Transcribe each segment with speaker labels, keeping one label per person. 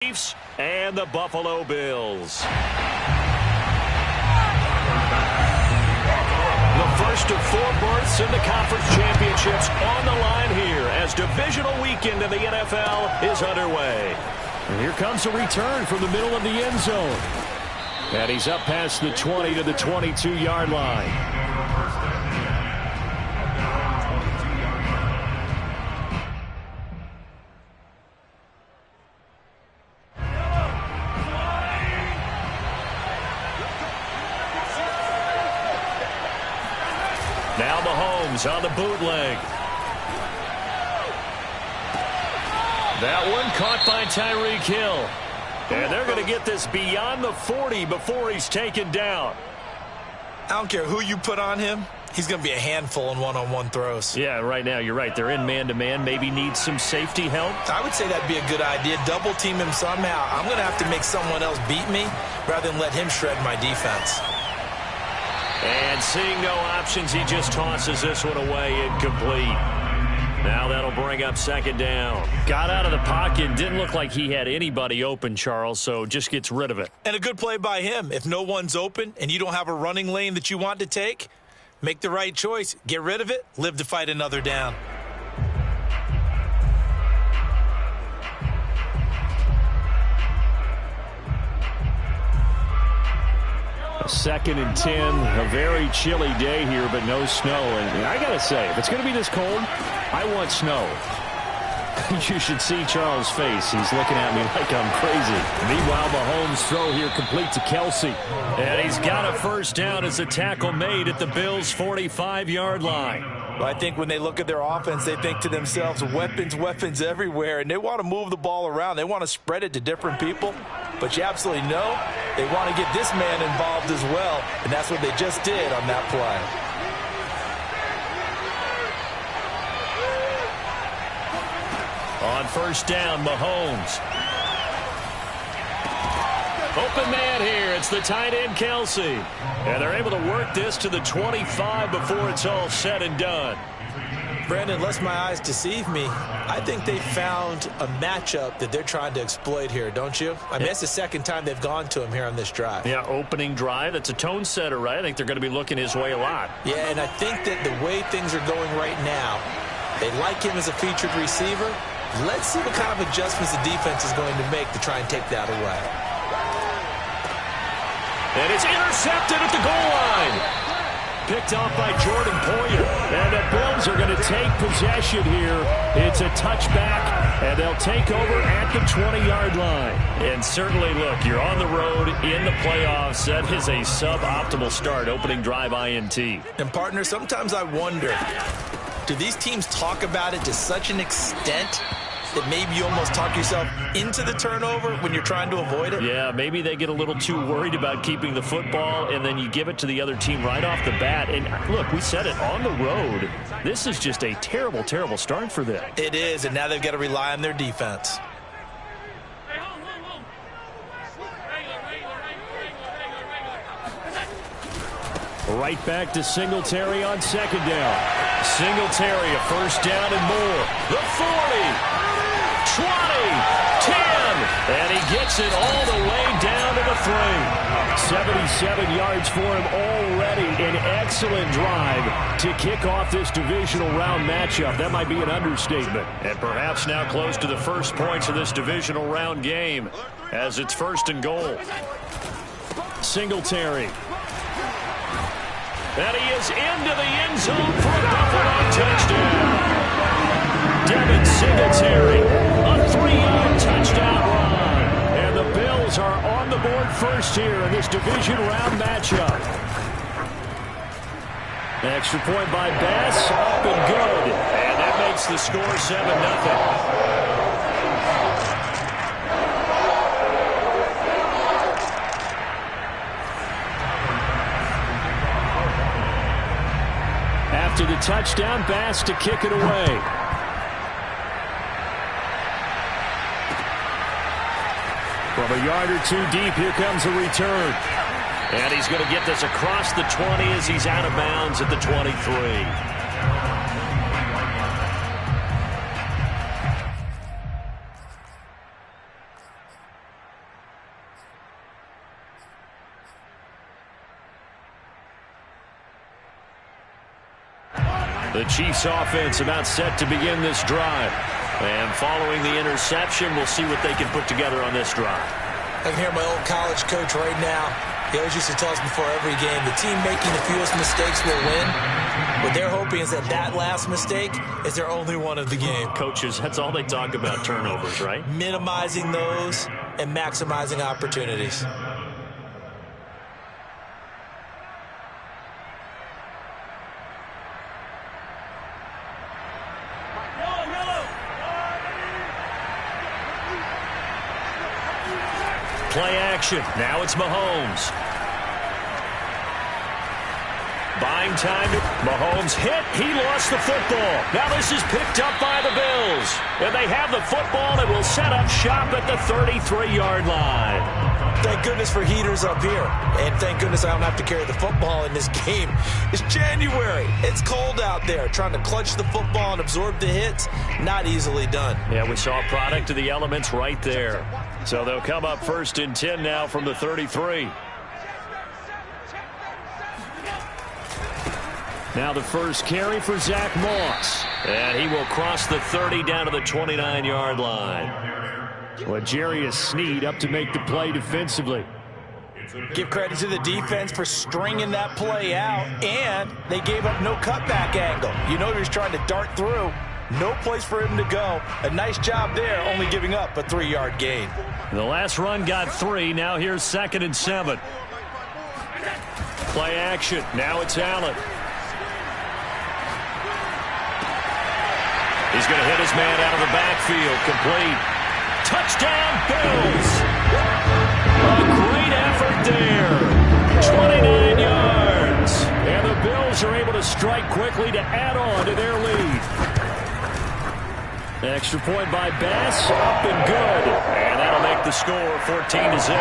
Speaker 1: Chiefs and the Buffalo Bills. The first of 4 berths in the conference championships on the line here as divisional weekend in the NFL is underway.
Speaker 2: And here comes a return from the middle of the end zone. And he's up past the 20 to the 22-yard line.
Speaker 1: Now Mahomes on the bootleg. That one caught by Tyreek Hill. And they're going to get this beyond the 40 before he's taken down.
Speaker 3: I don't care who you put on him. He's going to be a handful in one-on-one throws.
Speaker 1: Yeah, right now, you're right. They're in man-to-man. Maybe need some safety help.
Speaker 3: I would say that'd be a good idea. Double team him somehow. I'm going to have to make someone else beat me rather than let him shred my defense.
Speaker 1: And seeing no options, he just tosses this one away incomplete. Now that'll bring up second down.
Speaker 2: Got out of the pocket. Didn't look like he had anybody open, Charles, so just gets rid of it.
Speaker 3: And a good play by him. If no one's open and you don't have a running lane that you want to take, make the right choice. Get rid of it. Live to fight another down.
Speaker 2: Second and 10, a very chilly day here, but no snow. And I got to say, if it's going to be this cold, I want snow. You should see Charles' face. He's looking at me like I'm crazy. Meanwhile, Mahomes' throw here complete to Kelsey.
Speaker 1: And he's got a first down as a tackle made at the Bills' 45-yard line.
Speaker 3: Well, I think when they look at their offense, they think to themselves, weapons, weapons everywhere, and they want to move the ball around. They want to spread it to different people. But you absolutely know they want to get this man involved as well, and that's what they just did on that play.
Speaker 1: On first down, Mahomes. Open man here. It's the tight end, Kelsey. And they're able to work this to the 25 before it's all said and done.
Speaker 3: Brandon, lest my eyes deceive me, I think they found a matchup that they're trying to exploit here, don't you? I mean, that's the second time they've gone to him here on this drive.
Speaker 1: Yeah, opening drive. That's a tone setter, right? I think they're going to be looking his way a lot.
Speaker 3: Yeah, and I think that the way things are going right now, they like him as a featured receiver. Let's see what kind of adjustments the defense is going to make to try and take that away.
Speaker 1: And it's intercepted at the goal line. Picked off by Jordan Poyer. And the Bills are going to take possession here. It's a touchback, and they'll take over at the 20-yard line. And certainly, look, you're on the road in the playoffs. That is a suboptimal start, opening drive INT.
Speaker 3: And, partner, sometimes I wonder, do these teams talk about it to such an extent that maybe you almost talk yourself into the turnover when you're trying to avoid it?
Speaker 1: Yeah, maybe they get a little too worried about keeping the football, and then you give it to the other team right off the bat. And look, we said it, on the road, this is just a terrible, terrible start for them.
Speaker 3: It is, and now they've got to rely on their defense.
Speaker 2: Right back to Singletary on second down.
Speaker 1: Singletary, a first down and more. The 40. 20, 10, and he gets it all the way down to the 3.
Speaker 2: 77 yards for him already. An excellent drive to kick off this divisional round matchup. That might be an understatement.
Speaker 1: And perhaps now close to the first points of this divisional round game as it's first and goal.
Speaker 2: Singletary.
Speaker 1: And he is into the end zone for a Buffalo touchdown. Devin Singletary, a 3-yard touchdown run. And the Bills are on the board first here in this division round matchup.
Speaker 2: Extra point by Bass, up and good.
Speaker 1: And that makes the score 7-0.
Speaker 2: After the touchdown, Bass to kick it away. From a yard or two deep, here comes a return.
Speaker 1: And he's going to get this across the 20 as he's out of bounds at the 23.
Speaker 2: The Chiefs offense about set to begin this drive. And following the interception, we'll see what they can put together on this drive.
Speaker 3: I can hear my old college coach right now. He always used to tell us before every game, the team making the fewest mistakes will win. What they're hoping is that last mistake is their only one of the game.
Speaker 2: Coaches, that's all they talk about, turnovers, right?
Speaker 3: Minimizing those and maximizing opportunities.
Speaker 2: Play action. Now it's Mahomes. Buying time. Mahomes hit. He lost the football. Now this is picked up by the Bills. And they have the football and will set up shop at the 33-yard line.
Speaker 3: Thank goodness for heaters up here. And thank goodness I don't have to carry the football in this game. It's January. It's cold out there. Trying to clutch the football and absorb the hits, not easily done.
Speaker 2: Yeah, we saw a product of the elements right there. So they'll come up 1st and 10 now from the 33. Now the first carry for Zach Moss. And he will cross the 30 down to the 29-yard line. Well, Jarius Sneed up to make the play defensively.
Speaker 3: Give credit to the defense for stringing that play out, and they gave up no cutback angle. You know he was trying to dart through. No place for him to go. A nice job there, only giving up a 3-yard gain.
Speaker 2: The last run got 3. Now here's 2nd and 7. Play action. Now it's Allen. He's going to hit his man out of the backfield. Complete. Touchdown, Bills. A great effort there. 29 yards. And the Bills are able to strike quickly to add on to their lead. Extra point by Bass, up and good. And that'll make the score 14-0.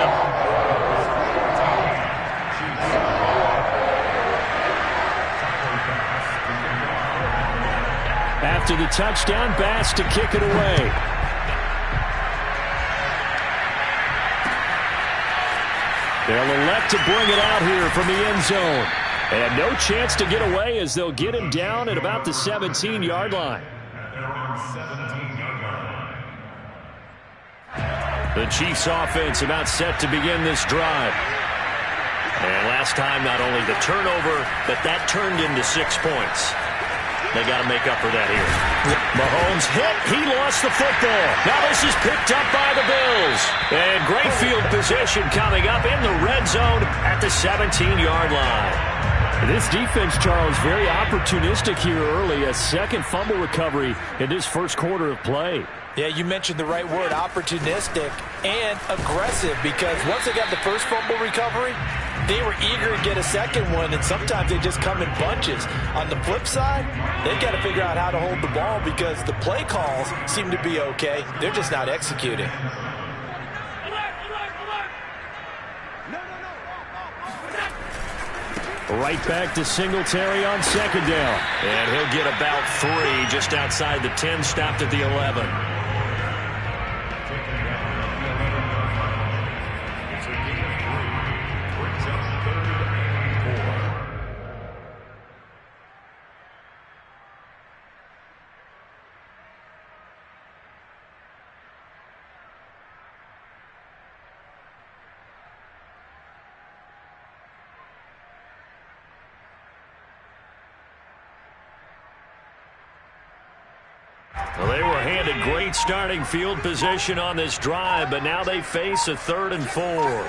Speaker 2: After the touchdown, Bass to kick it away. They'll elect to bring it out here from the end zone. And no chance to get away as they'll get him down at about the 17-yard line. The Chiefs offense about set to begin this drive. And last time, not only the turnover, but that turned into 6 points. They got to make up for that here. Mahomes hit. He lost the football. Now this is picked up by the Bills. And great field position coming up in the red zone at the 17-yard line.
Speaker 1: This defense, Charles, very opportunistic here early. A second fumble recovery in this first quarter of play.
Speaker 3: Yeah, you mentioned the right word, opportunistic and aggressive, because once they got the first fumble recovery, they were eager to get a second one, and sometimes they just come in bunches. On the flip side, they've got to figure out how to hold the ball because the play calls seem to be okay. They're just not executing.
Speaker 1: Right back to Singletary on 2nd down.
Speaker 2: And he'll get about 3 just outside the 10, stopped at the 11. Well, they were handed great starting field position on this drive, but now they face a 3rd and 4.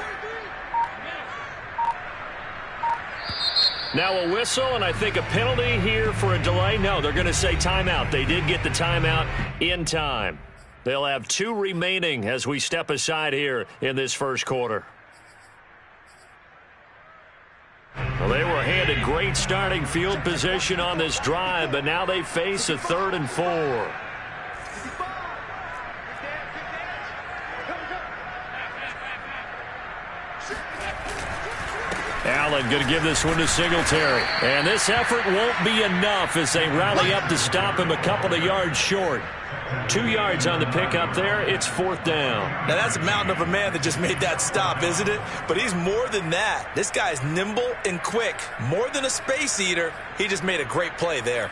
Speaker 2: Now a whistle, and I think a penalty here for a delay. No, they're going to say timeout. They did get the timeout in time. They'll have 2 remaining as we step aside here in this first quarter. Well, they were handed great starting field position on this drive, but now they face a 3rd and 4. Allen going to give this one to Singletary. And this effort won't be enough as they rally up to stop him a couple of yards short. 2 yards on the pickup there. It's 4th down.
Speaker 3: Now, that's a mountain of a man that just made that stop, isn't it? But he's more than that. This guy's nimble and quick. More than a space eater. He just made a great play there.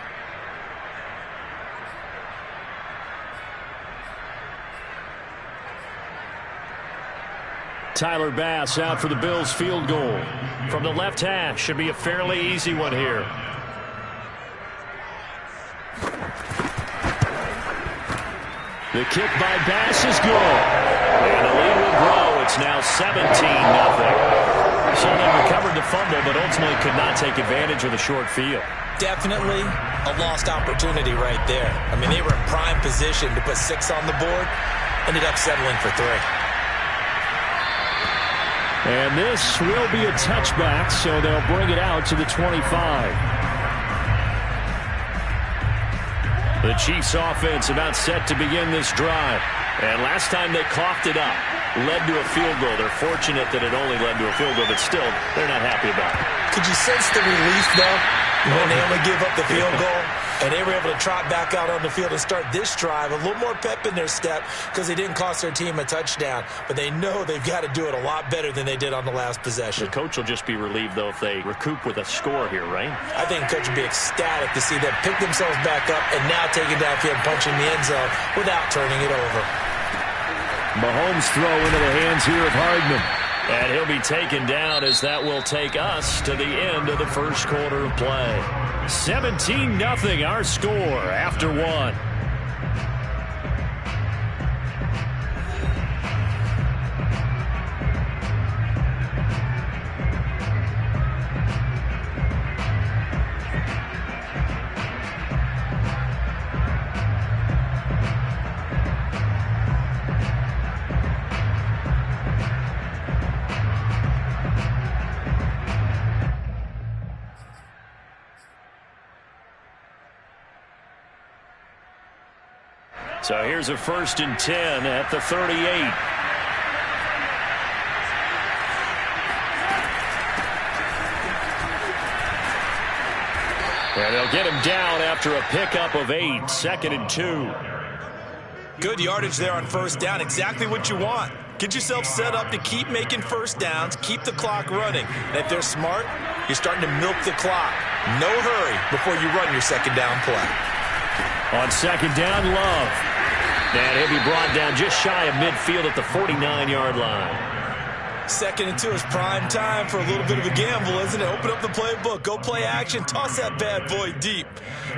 Speaker 2: Tyler Bass out for the Bills field goal. From the left hash, should be a fairly easy one here. The kick by Bass is good. And the lead will grow. It's now 17-0. So they recovered the fumble, but ultimately could not take advantage of the short field.
Speaker 3: Definitely a lost opportunity right there. I mean, they were in prime position to put 6 on the board. Ended up settling for 3.
Speaker 2: And this will be a touchback, so they'll bring it out to the 25. The Chiefs offense about set to begin this drive. And last time they coughed it up, led to a field goal. They're fortunate that it only led to a field goal, but still, they're not happy about it.
Speaker 3: Could you sense the relief, though, when they only gave up the field goal? And they were able to trot back out on the field and start this drive. A little more pep in their step because they didn't cost their team a touchdown. But they know they've got to do it a lot better than they did on the last possession.
Speaker 2: The coach will just be relieved, though, if they recoup with a score here, right?
Speaker 3: I think the coach would be ecstatic to see them pick themselves back up and now take it downfield and punch in the end zone without turning it over.
Speaker 2: Mahomes throw into the hands here of Hardman. And he'll be taken down as that will take us to the end of the first quarter of play. 17-0 our score after 1. So here's a 1st and 10 at the 38. And they'll get him down after a pickup of 8, 2nd and 2.
Speaker 3: Good yardage there on 1st down. Exactly what you want. Get yourself set up to keep making 1st downs, keep the clock running. And if they're smart, you're starting to milk the clock. No hurry before you run your 2nd down play.
Speaker 2: On 2nd down, Love. And he'll be brought down just shy of midfield at the 49-yard line.
Speaker 3: 2nd and 2 is prime time for a little bit of a gamble, isn't it? Open up the playbook, go play action, toss that bad boy deep.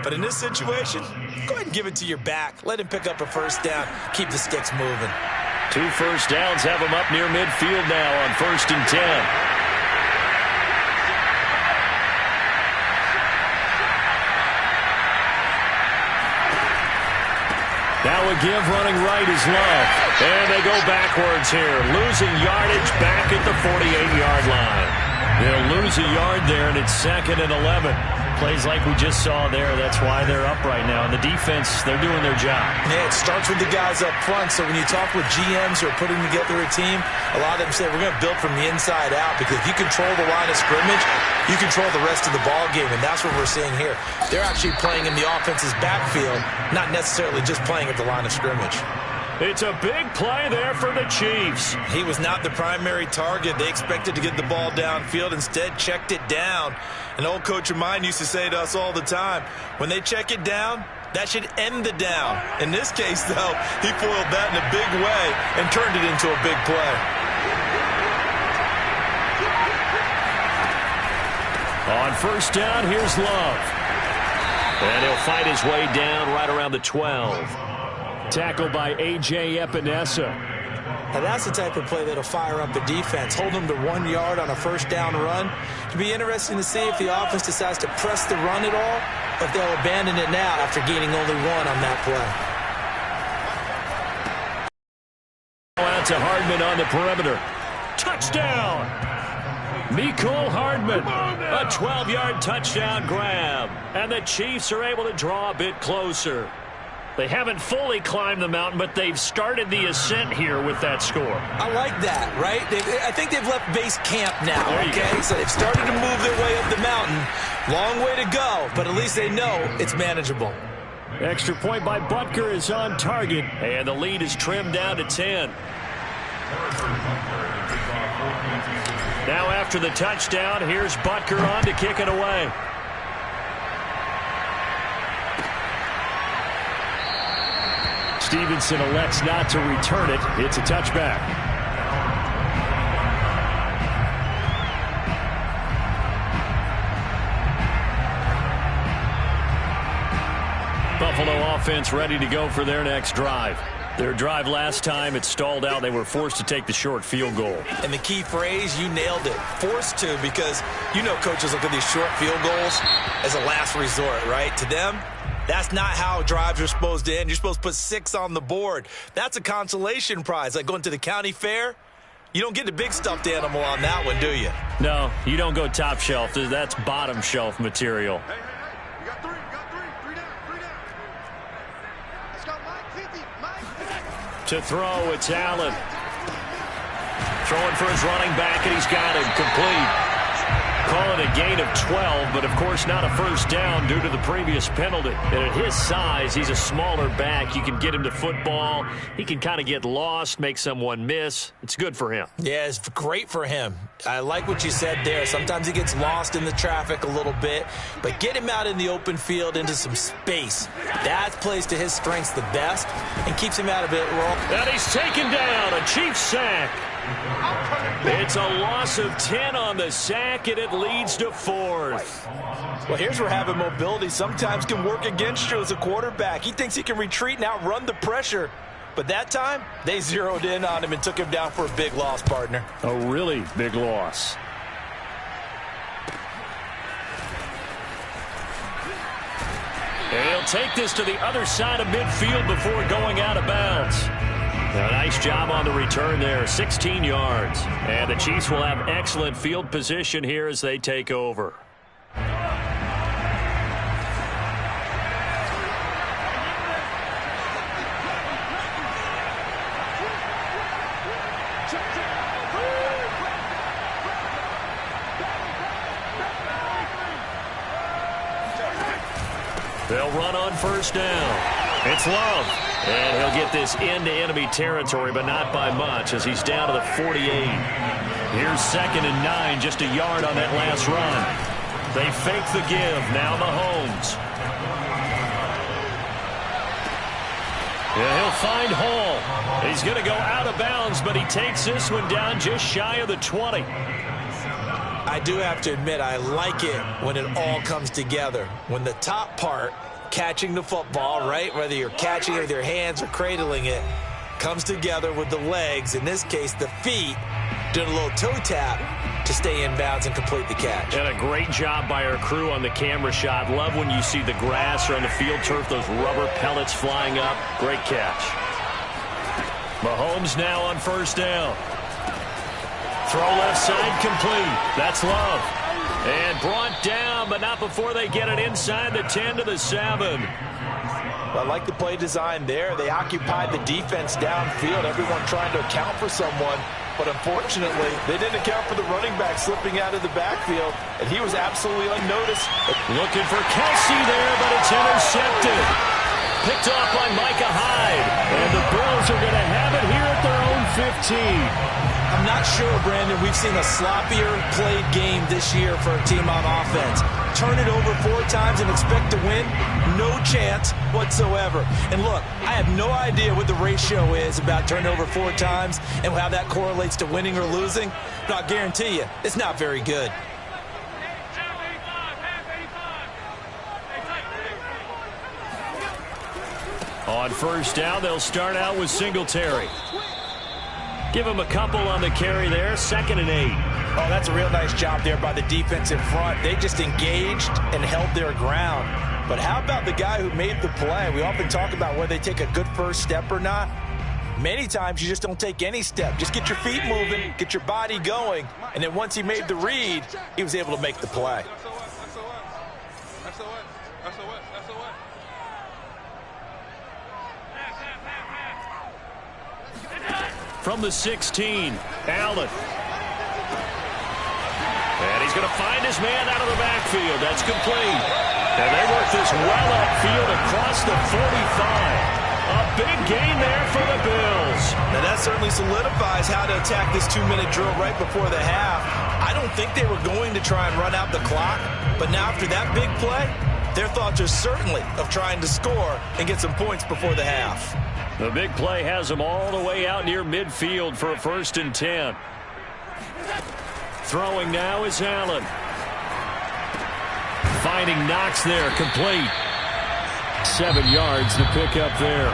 Speaker 3: But in this situation, go ahead and give it to your back. Let him pick up a 1st down, keep the sticks moving.
Speaker 2: 2 first downs have him up near midfield now on 1st and 10. Now a give running right is Love. And they go backwards here. Losing yardage back at the 48-yard line. They'll lose a yard there, and it's 2nd and 11. Plays like we just saw there. That's why they're up right now. And the defense, they're doing their job.
Speaker 3: Yeah, it starts with the guys up front. So when you talk with GMs who are putting together a team, a lot of them say we're going to build from the inside out, because if you control the line of scrimmage, you control the rest of the ball game, and that's what we're seeing here. They're actually playing in the offense's backfield, not necessarily just playing at the line of scrimmage.
Speaker 2: It's a big play there for the Chiefs.
Speaker 3: He was not the primary target. They expected to get the ball downfield. Instead, checked it down. An old coach of mine used to say to us all the time, when they check it down, that should end the down. In this case, though, he foiled that in a big way and turned it into a big play.
Speaker 2: On 1st down, here's Love. And he'll fight his way down right around the 12. Tackled by A.J. Epinesa.
Speaker 3: Now that's the type of play that'll fire up the defense. Hold them to 1 yard on a 1st down run. It'll be interesting to see if the offense decides to press the run at all, or if they'll abandon it now after gaining only 1 on that
Speaker 2: play. Out to Hardman on the perimeter. Touchdown! Mecole Hardman, a 12-yard touchdown grab. And the Chiefs are able to draw a bit closer. They haven't fully climbed the mountain, but they've started the ascent here with that score.
Speaker 3: I like that, right? I think they've left base camp now, okay? So they've started to move their way up the mountain. Long way to go, but at least they know it's manageable.
Speaker 2: Extra point by Butker is on target, and the lead is trimmed down to 10. Now after the touchdown, here's Butker on to kick it away. Stevenson elects not to return it. It's a touchback. Buffalo offense ready to go for their next drive. Their drive last time, it stalled out. They were forced to take the short field goal.
Speaker 3: And the key phrase, you nailed it, forced to, because you know coaches look at these short field goals as a last resort, right? To them, that's not how drives are supposed to end. You're supposed to put 6 on the board. That's a consolation prize, like going to the county fair. You don't get the big stuffed animal on that one, do you?
Speaker 2: No, you don't go top shelf. That's bottom shelf material. To throw, it's Allen. Throwing for his running back, and he's got him complete. Call it a gain of 12, but of course not a first down due to the previous penalty. And at his size, he's a smaller back. You can get him to football. He can kind of get lost, make someone miss. It's good for him.
Speaker 3: Yeah, it's great for him. I like what you said there. Sometimes he gets lost in the traffic a little bit, but get him out in the open field into some space. That plays to his strengths the best and keeps him out of it.
Speaker 2: And he's taken down, a Chiefs sack. It's a loss of 10 on the sack, and it leads to 4th.
Speaker 3: Well, here's where having mobility sometimes can work against you as a quarterback. He thinks he can retreat and outrun the pressure. But that time, they zeroed in on him and took him down for a big loss, partner.
Speaker 2: A really big loss. And he'll take this to the other side of midfield before going out of bounds. A nice job on the return there, 16 yards. And the Chiefs will have excellent field position here as they take over. They'll run on first down. It's Love. And he'll get this into enemy territory, but not by much as he's down to the 48. Here's 2nd and 9, just a yard on that last run. They fake the give. Now Mahomes. Yeah, he'll find Hall. He's going to go out of bounds, but he takes this one down just shy of the 20.
Speaker 3: I do have to admit, I like it when it all comes together. When the top part, catching the football, right, whether you're catching it with your hands or cradling it, comes together with the legs, in this case the feet, doing a little toe tap to stay in bounds and complete the catch.
Speaker 2: And a great job by our crew on the camera shot. Love when you see the grass or on the field turf, those rubber pellets flying up. Great catch. Mahomes now on first down. Throw left side complete. That's Love. And brought down, but not before they get it inside the 10 to the 7.
Speaker 3: I like the play design there. They occupied the defense downfield, everyone trying to account for someone. But unfortunately, they didn't account for the running back slipping out of the backfield, and he was absolutely unnoticed.
Speaker 2: Looking for Kelsey there, but it's intercepted. Picked off by Micah Hyde. And the Bills are going to have it here at their own 15.
Speaker 3: I'm not sure, Brandon, we've seen a sloppier played game this year for a team on offense. Turn it over 4 times and expect to win? No chance whatsoever. And look, I have no idea what the ratio is about turning over 4 times and how that correlates to winning or losing. But I'll guarantee you, it's not very good.
Speaker 2: On first down, they'll start out with Singletary. Give him a couple on the carry there, 2nd and 8.
Speaker 3: Oh, that's a real nice job there by the defensive front. They just engaged and held their ground. But how about the guy who made the play? We often talk about whether they take a good first step or not. Many times you just don't take any step. Just get your feet moving, get your body going, and then once he made the read, he was able to make the play.
Speaker 2: From the 16, Allen. And he's going to find his man out of the backfield. That's complete. And they work this well upfield across the 45. A big gain there for the Bills.
Speaker 3: Now that certainly solidifies how to attack this 2-minute drill right before the half. I don't think they were going to try and run out the clock, but now after that big play, their thoughts are certainly of trying to score and get some points before the half.
Speaker 2: The big play has them all the way out near midfield for a 1st and 10. Throwing now is Allen. Finding Knox there, complete. 7 yards to pick up there.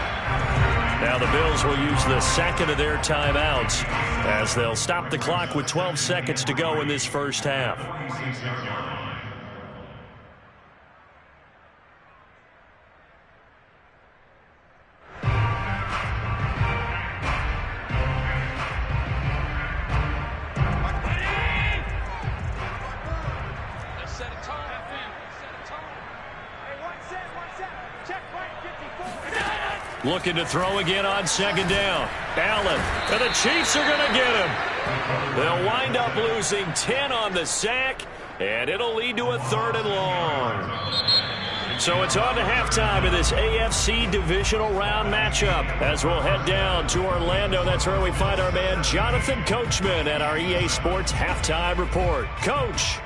Speaker 2: Now the Bills will use the second of their timeouts as they'll stop the clock with 12 seconds to go in this first half. Looking to throw again on second down. Allen, and the Chiefs are going to get him. They'll wind up losing 10 on the sack, and it'll lead to a 3rd and long. So it's on to halftime in this AFC divisional round matchup as we'll head down to Orlando. That's where we find our man Jonathan Coachman at our EA Sports Halftime Report. Coach.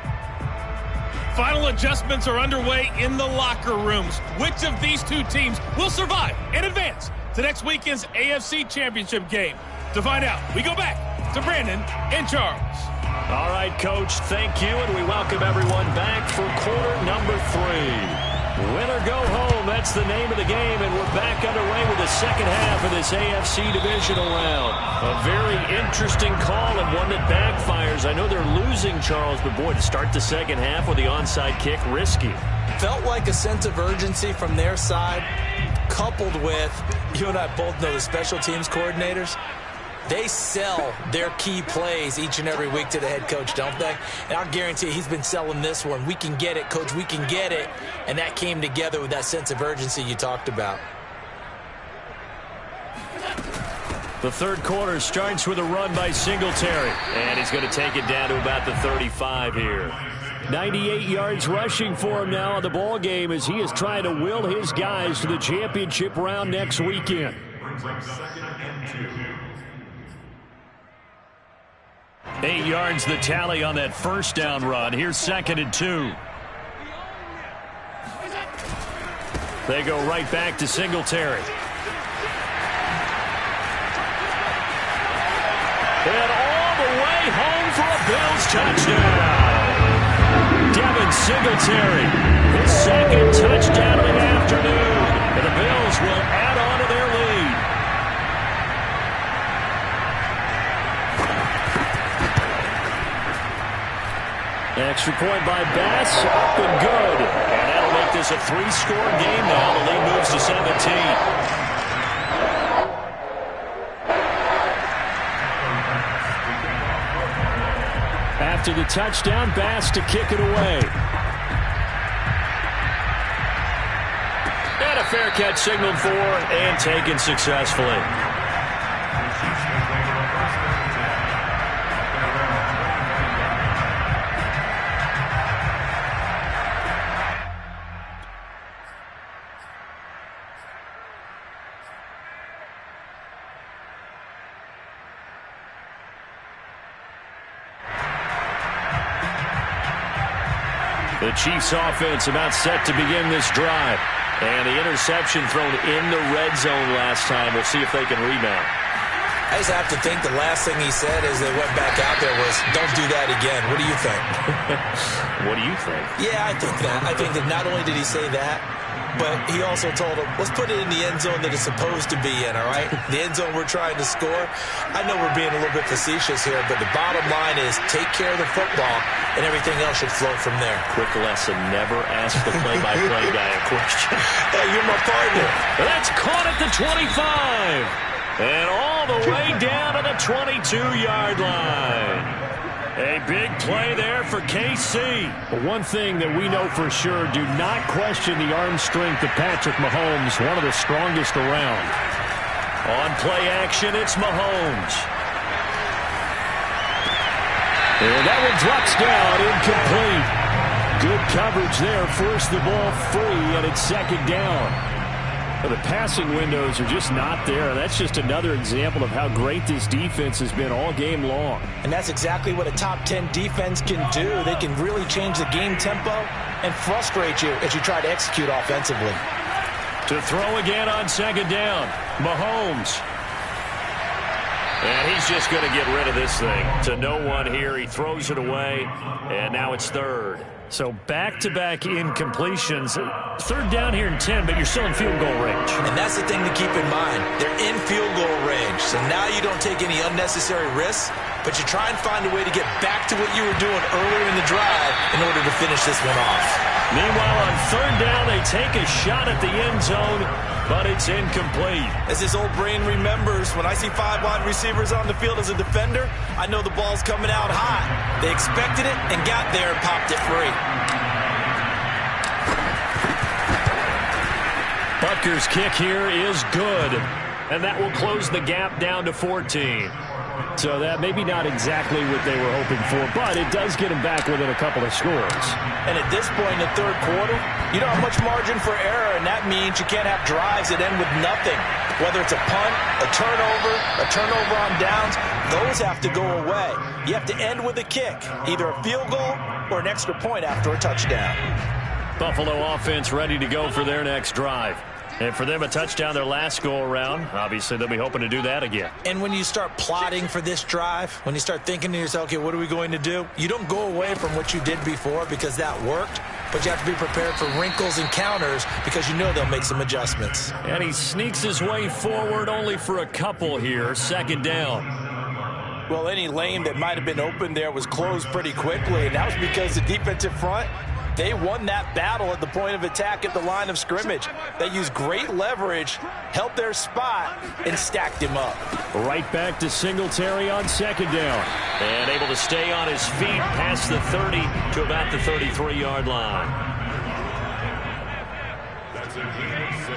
Speaker 4: Final adjustments are underway in the locker rooms. Which of these two teams will survive and advance to next weekend's AFC Championship game? To find out, we go back to Brandon and Charles.
Speaker 2: All right, Coach, thank you, and we welcome everyone back for quarter number 3. Win or go home, that's the name of the game, and we're back underway with the second half of this AFC divisional round. A very interesting call and one that backfires. I know they're losing, Charles, but boy, to start the second half with the onside kick, risky.
Speaker 3: Felt like a sense of urgency from their side, coupled with, you and I both know the special teams coordinators, they sell their key plays each and every week to the head coach, don't they? And I'll guarantee you he's been selling this one. We can get it, coach, we can get it. And that came together with that sense of urgency you talked about.
Speaker 2: The third quarter starts with a run by Singletary. And he's going to take it down to about the 35 here. 98 yards rushing for him now in the ball game as he is trying to will his guys to the championship round next weekend. 8 yards the tally on that first down run. Here's 2nd and 2. They go right back to Singletary. And all the way home for a Bills touchdown. Devin Singletary, his 2nd touchdown of the afternoon. And the Bills will add on to their lead. Extra point by Bass, up and good. And that'll make this a 3-score game now. The lead moves to 17. After the touchdown, Bass to kick it away. And a fair catch signaled for and taken successfully. The Chiefs offense about set to begin this drive. And the interception thrown in the red zone last time. We'll see if they can rebound.
Speaker 3: I just have to think the last thing he said as they went back out there was, don't do that again. What do you think?
Speaker 2: What do you think?
Speaker 3: Yeah, I think that. I think that not only did he say that, but he also told him, let's put it in the end zone that it's supposed to be in, all right? The end zone we're trying to score. I know we're being a little bit facetious here, but the bottom line is take care of the football, and everything else should flow from there.
Speaker 2: Quick lesson, never ask the play-by-play guy a question.
Speaker 3: Hey, you're my partner.
Speaker 2: That's caught at the 25. And all the way down to the 22-yard line. A big play there for KC. But one thing that we know for sure, do not question the arm strength of Patrick Mahomes, one of the strongest around. On play action, it's Mahomes. And that one drops down, incomplete. Good coverage there, forced the ball free, and it's 2nd down. Well, the passing windows are just not there. That's just another example of how great this defense has been all game long.
Speaker 3: And that's exactly what a top 10 defense can do. They can really change the game tempo and frustrate you as you try to execute offensively.
Speaker 2: To throw again on 2nd down, Mahomes. And he's just going to get rid of this thing. To no one here. He throws it away, and now it's 3rd. So back-to-back incompletions. Third down here in 10, but you're still in field goal range.
Speaker 3: And that's the thing to keep in mind. They're in field goal range. So now you don't take any unnecessary risks, but you try and find a way to get back to what you were doing earlier in the drive in order to finish this one off.
Speaker 2: Meanwhile, on third down, they take a shot at the end zone, but it's incomplete.
Speaker 3: As his old brain remembers, when I see 5 wide receivers on the field as a defender, I know the ball's coming out hot. They expected it and got there and popped it free.
Speaker 2: Butker's kick here is good, and that will close the gap down to 14. So that maybe not exactly what they were hoping for, but it does get them back within a couple of scores.
Speaker 3: And at this point in the third quarter, you don't have much margin for error, and that means you can't have drives that end with nothing. Whether it's a punt, a turnover on downs, those have to go away. You have to end with a kick, either a field goal or an extra point after a touchdown.
Speaker 2: Buffalo offense ready to go for their next drive. And for them, a touchdown their last go-around. Obviously, they'll be hoping to do that again.
Speaker 3: And when you start plotting for this drive, when you start thinking to yourself, okay, what are we going to do? You don't go away from what you did before because that worked, but you have to be prepared for wrinkles and counters because you know they'll make some adjustments.
Speaker 2: And he sneaks his way forward only for a couple here. Second down.
Speaker 3: Well, any lane that might have been open there was closed pretty quickly, and that was because the defensive front, they won that battle at the point of attack at the line of scrimmage. They used great leverage, held their spot, and stacked him up.
Speaker 2: Right back to Singletary on second down. And able to stay on his feet past the 30 to about the 33-yard line.
Speaker 5: That's a gain of 6.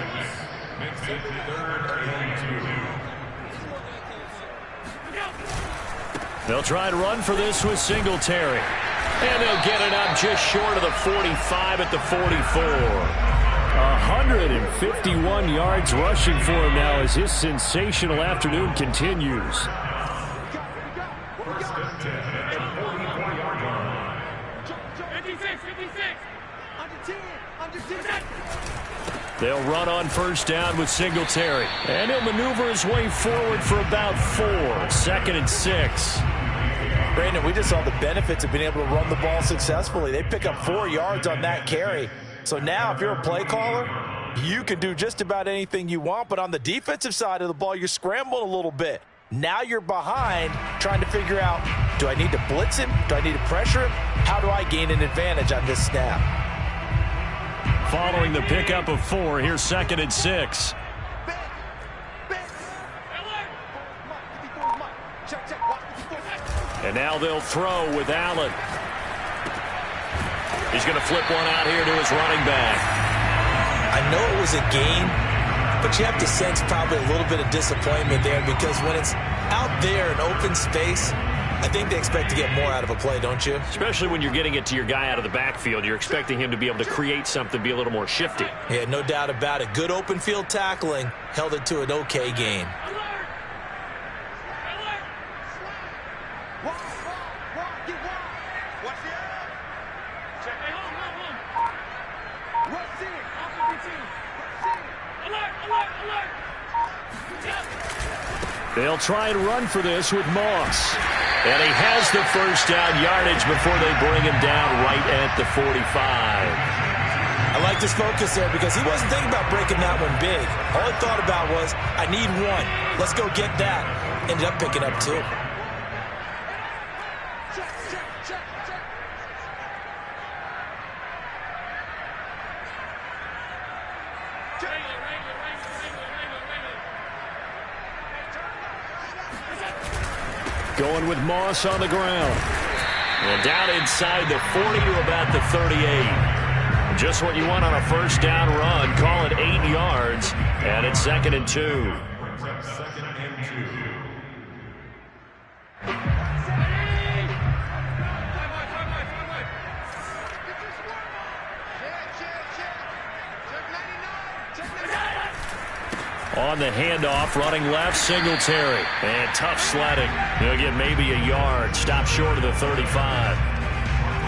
Speaker 5: Makes it 3rd and 2.
Speaker 2: They'll try to run for this with Singletary. And they'll get it up just short of the 45 at the 44. 151 yards rushing for him now as his sensational afternoon continues.
Speaker 5: First and 10 at the 44-yard line.
Speaker 4: 56.
Speaker 2: They'll run on first down with Singletary. And he'll maneuver his way forward for about 4. 2nd and 6.
Speaker 3: Brandon, we just saw the benefits of being able to run the ball successfully. They pick up 4 yards on that carry. So now if you're a play caller, you can do just about anything you want. But on the defensive side of the ball, you're scrambling a little bit. Now you're behind trying to figure out, do I need to blitz him? Do I need to pressure him? How do I gain an advantage on this snap?
Speaker 2: Following the pickup of 4, here's 2nd and 6. And now they'll throw with Allen. He's going to flip one out here to his running back.
Speaker 3: I know it was a gain, but you have to sense probably a little bit of disappointment there because when it's out there in open space, I think they expect to get more out of a play, don't you?
Speaker 2: Especially when you're getting it to your guy out of the backfield. You're expecting him to be able to create something, be a little more shifty.
Speaker 3: Yeah, no doubt about it. Good open field tackling held it to an okay gain.
Speaker 2: They'll try and run for this with Moss. And he has the first down yardage before they bring him down right at the 45.
Speaker 3: I like his focus there because he wasn't thinking about breaking that one big. All he thought about was, I need 1. Let's go get that. Ended up picking up 2.
Speaker 2: Going with Moss on the ground. And down inside the 40 to about the 38. Just what you want on a first down run. Call it 8 yards. And it's 2nd and 2.
Speaker 5: 2nd and 2.
Speaker 2: On the handoff, running left, Singletary. And tough sledding. He'll get maybe a yard. Stop short of the 35.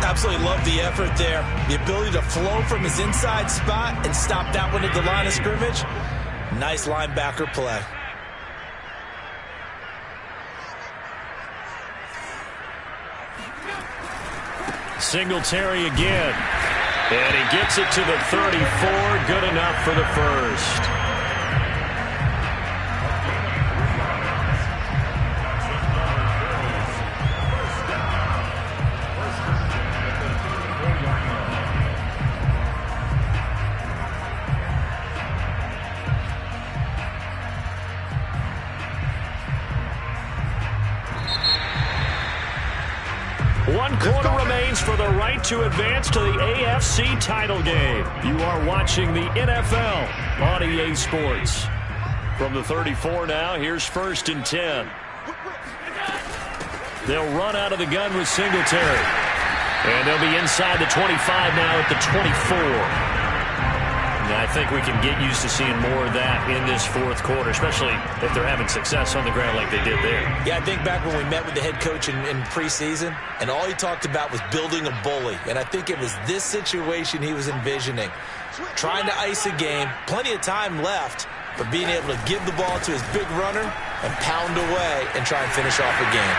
Speaker 3: Absolutely love the effort there. The ability to flow from his inside spot and stop that one at the line of scrimmage. Nice linebacker play.
Speaker 2: Singletary again. And he gets it to the 34. Good enough for the first. One quarter remains for the right to advance to the AFC title game. You are watching the NFL on EA Sports. From the 34 now, here's 1st and 10. They'll run out of the gun with Singletary. And they'll be inside the 25 now at the 24. And I think we can get used to seeing more of that in this fourth quarter, especially if they're having success on the ground like they did there.
Speaker 3: Yeah, I think back when we met with the head coach in preseason, and all he talked about was building a bully. And I think it was this situation he was envisioning. Trying to ice a game, plenty of time left, but being able to give the ball to his big runner and pound away and try and finish off a game.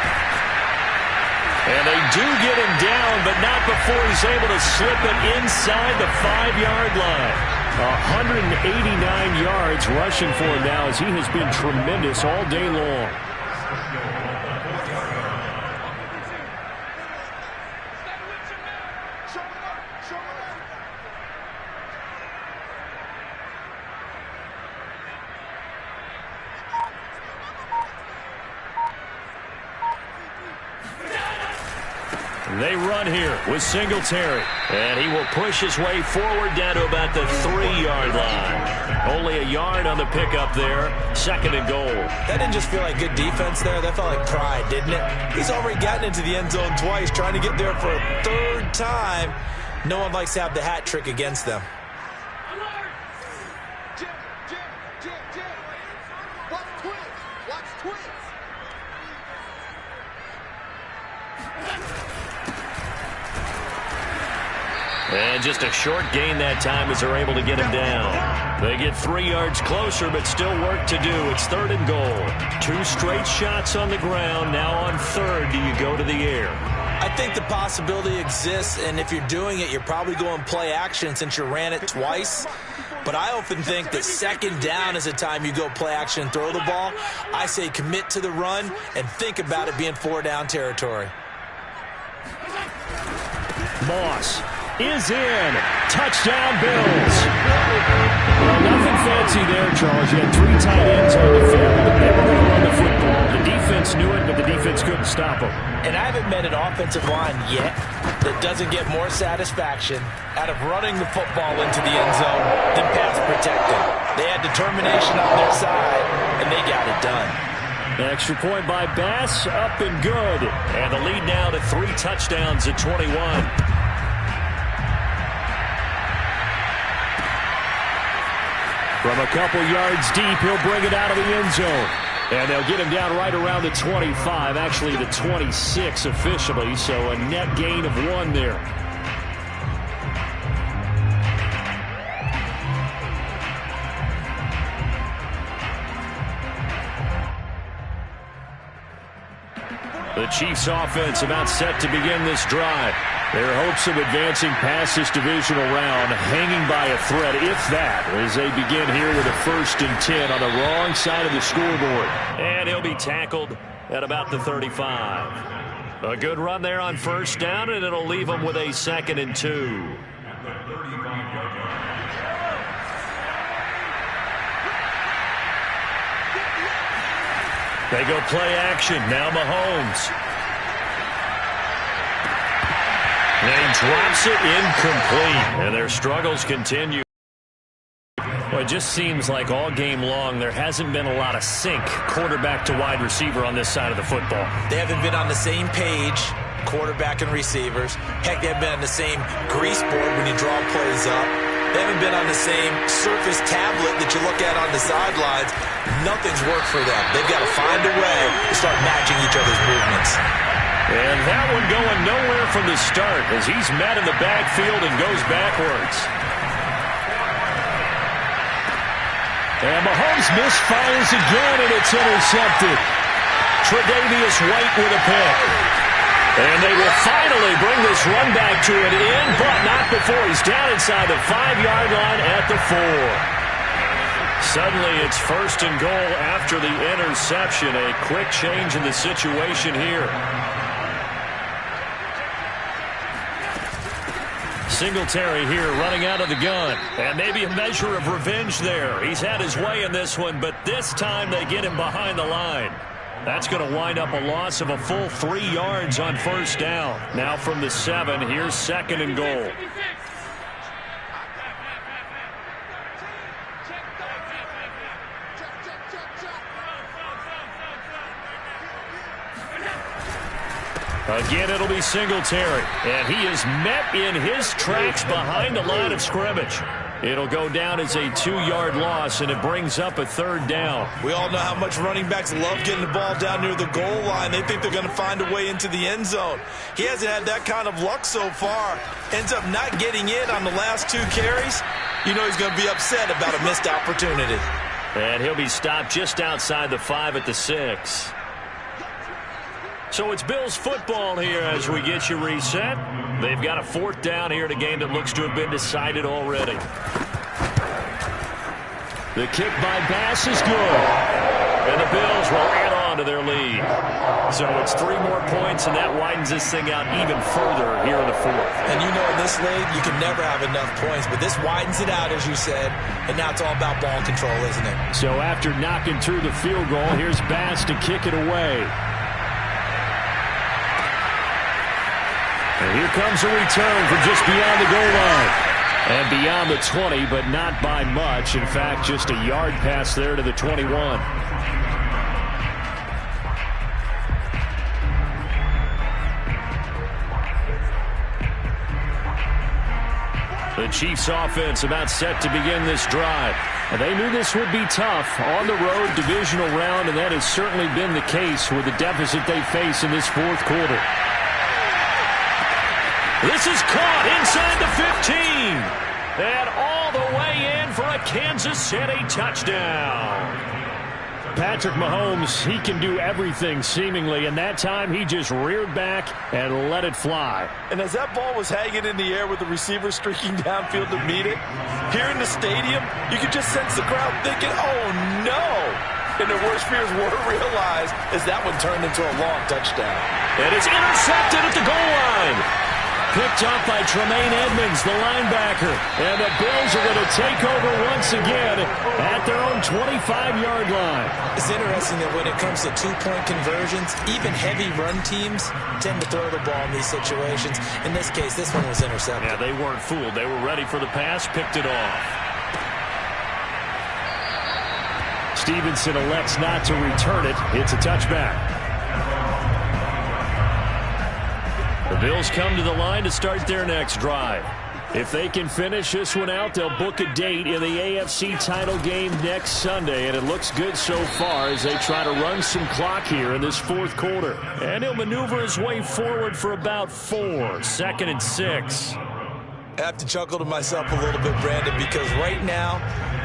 Speaker 2: And they do get him down, but not before he's able to slip it inside the 5-yard line. 189 yards rushing for him now as he has been tremendous all day long. They run here with Singletary. And he will push his way forward down to about the 3-yard line. Only a yard on the pickup there. 2nd and goal.
Speaker 3: That didn't just feel like good defense there. That felt like pride, didn't it? He's already gotten into the end zone twice, trying to get there for a 3rd time. No one likes to have the hat trick against them.
Speaker 2: And just a short gain that time as they're able to get him down. They get 3 yards closer, but still work to do. It's 3rd and goal. 2 straight shots on the ground. Now on 3rd, do you go to the air?
Speaker 3: I think the possibility exists, and if you're doing it, you're probably going play action since you ran it twice. But I often think that 2nd down is the time you go play action and throw the ball. I say commit to the run and think about it being 4-down territory.
Speaker 2: Moss is in. Touchdown, Bills. Well, nothing fancy there, Charles. You had 3 tight ends on the field. They were going to run the football. The defense knew it, but the defense couldn't stop them.
Speaker 3: And I haven't met an offensive line yet that doesn't get more satisfaction out of running the football into the end zone than pass protecting. They had determination on their side, and they got it done.
Speaker 2: An extra point by Bass, up and good. And the lead now to 3 touchdowns at 21. From a couple yards deep, he'll bring it out of the end zone. And they'll get him down right around the 25, actually the 26 officially, so a net gain of 1 there. The Chiefs offense about set to begin this drive. Their hopes of advancing past this divisional round hanging by a thread, if that, as they begin here with a 1st and 10 on the wrong side of the scoreboard. And he'll be tackled at about the 35. A good run there on 1st down, and it'll leave them with a 2nd and 2. They go play action. Now Mahomes. And he drops it incomplete. And their struggles continue. Well, it just seems like all game long there hasn't been a lot of sync quarterback to wide receiver on this side of the football.
Speaker 3: They haven't been on the same page, quarterback and receivers. Heck, they haven't been on the same grease board when you draw plays up. They haven't been on the same surface tablet that you look at on the sidelines. Nothing's worked for them. They've got to find a way to start matching each other's movements.
Speaker 2: And that one going nowhere from the start as he's met in the backfield and goes backwards. And Mahomes misfires again, and it's intercepted. Tre'Davious White with a pick. And they will finally bring this run back to an end, but not before he's down inside the 5-yard line at the 4. Suddenly it's 1st and goal after the interception. A quick change in the situation here. Singletary here running out of the gun. And maybe a measure of revenge there. He's had his way in this one, but this time they get him behind the line. That's going to wind up a loss of a full 3 yards on 1st down. Now from the 7, here's 2nd and goal. Again, it'll be Singletary. And he is met in his tracks behind the line of scrimmage. It'll go down as a 2-yard loss, and it brings up a 3rd down.
Speaker 3: We all know how much running backs love getting the ball down near the goal line. They think they're going to find a way into the end zone. He hasn't had that kind of luck so far. Ends up not getting in on the last 2 carries. You know he's going to be upset about a missed opportunity.
Speaker 2: And he'll be stopped just outside the 5 at the 6. So it's Bills football here as we get you reset. They've got a 4th down here in a game that looks to have been decided already. The kick by Bass is good. And the Bills will add on to their lead. So it's 3 more points, and that widens this thing out even further here in the 4th.
Speaker 3: And you know in this league, you can never have enough points, but this widens it out, as you said, and now it's all about ball control, isn't it?
Speaker 2: So after knocking through the field goal, here's Bass to kick it away. And here comes a return from just beyond the goal line. And beyond the 20, but not by much. In fact, just a yard pass there to the 21. The Chiefs offense about set to begin this drive. And they knew this would be tough on the road divisional round, and that has certainly been the case with the deficit they face in this 4th quarter. This is caught inside the 15. And all the way in for a Kansas City touchdown. Patrick Mahomes, he can do everything seemingly, and that time he just reared back and let it fly.
Speaker 3: And as that ball was hanging in the air with the receiver streaking downfield to meet it, here in the stadium, you could just sense the crowd thinking, oh no! And their worst fears were realized as that one turned into a long touchdown.
Speaker 2: And it's intercepted at the goal line. Picked up by Tremaine Edmonds, the linebacker. And the Bills are going to take over once again at their own 25-yard line.
Speaker 3: It's interesting that when it comes to 2-point conversions, even heavy run teams tend to throw the ball in these situations. In this case, this one was intercepted.
Speaker 2: Yeah, they weren't fooled. They were ready for the pass, picked it off. Stevenson elects not to return it. It's a touchback. The Bills come to the line to start their next drive. If they can finish this one out, they'll book a date in the AFC title game next Sunday, and it looks good so far as they try to run some clock here in this 4th quarter. And he'll maneuver his way forward for about 4, 2nd and 6.
Speaker 3: I have to chuckle to myself a little bit, Brandon, because right now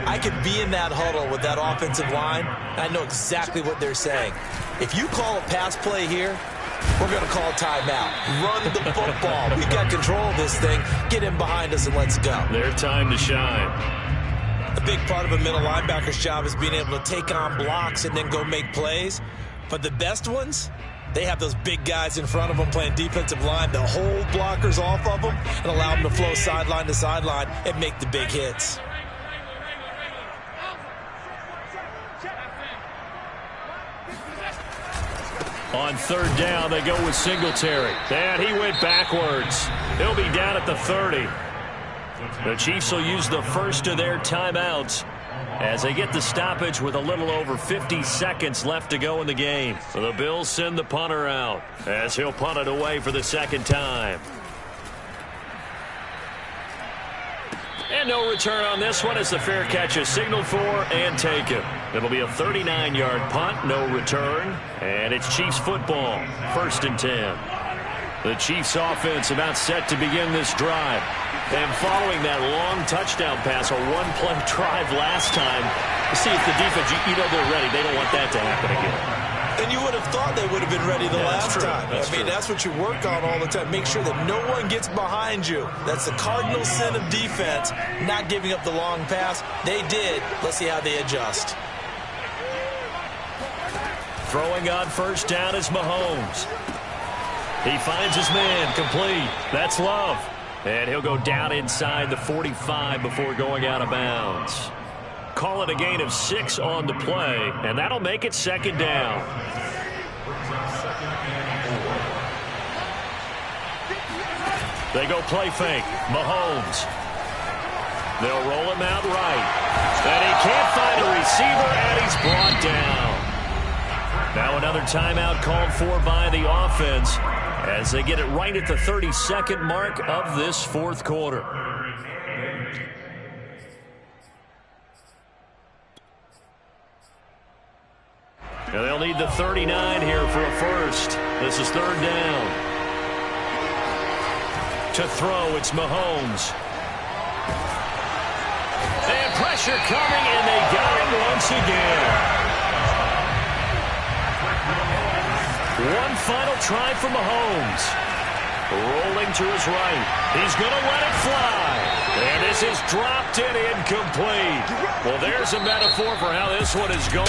Speaker 3: I could be in that huddle with that offensive line, and I know exactly what they're saying. If you call a pass play here, we're going to call a timeout. Run the football. We've got control of this thing. Get in behind us and let's go.
Speaker 2: Their time to shine.
Speaker 3: A big part of a middle linebacker's job is being able to take on blocks and then go make plays. But the best ones, they have those big guys in front of them playing defensive line to hold blockers off of them and allow them to flow sideline to sideline and make the big hits.
Speaker 2: On 3rd down, they go with Singletary. And he went backwards. He'll be down at the 30. The Chiefs will use the first of their timeouts as they get the stoppage with a little over 50 seconds left to go in the game. The Bills send the punter out as he'll punt it away for the 2nd time. And no return on this one as the fair catch is signaled for and taken. It'll be a 39-yard punt, no return. And it's Chiefs football, 1st and 10. The Chiefs offense about set to begin this drive. And following that long touchdown pass, a one-play drive last time, see if the defense, you know they're ready. They don't want that to happen again.
Speaker 3: And you would have thought they would have been ready the last time.
Speaker 2: That's true.
Speaker 3: That's what you work on all the time. Make sure that no one gets behind you. That's the cardinal sin of defense, not giving up the long pass. They did. Let's see how they adjust.
Speaker 2: Throwing on first down is Mahomes. He finds his man, complete. That's Love. And he'll go down inside the 45 before going out of bounds. Call it a gain of 6 on the play, and that'll make it second down. They go play fake. Mahomes. They'll roll him out right. And he can't find a receiver, and he's brought down. Now another timeout called for by the offense as they get it right at the 32nd mark of this fourth quarter. And they'll need the 39 here for a first. This is third down. To throw, it's Mahomes. And pressure coming, and they got him once again. One final try for Mahomes. Rolling to his right. He's going to let it fly. And this is dropped and incomplete. Well, there's a metaphor for how this one is gone.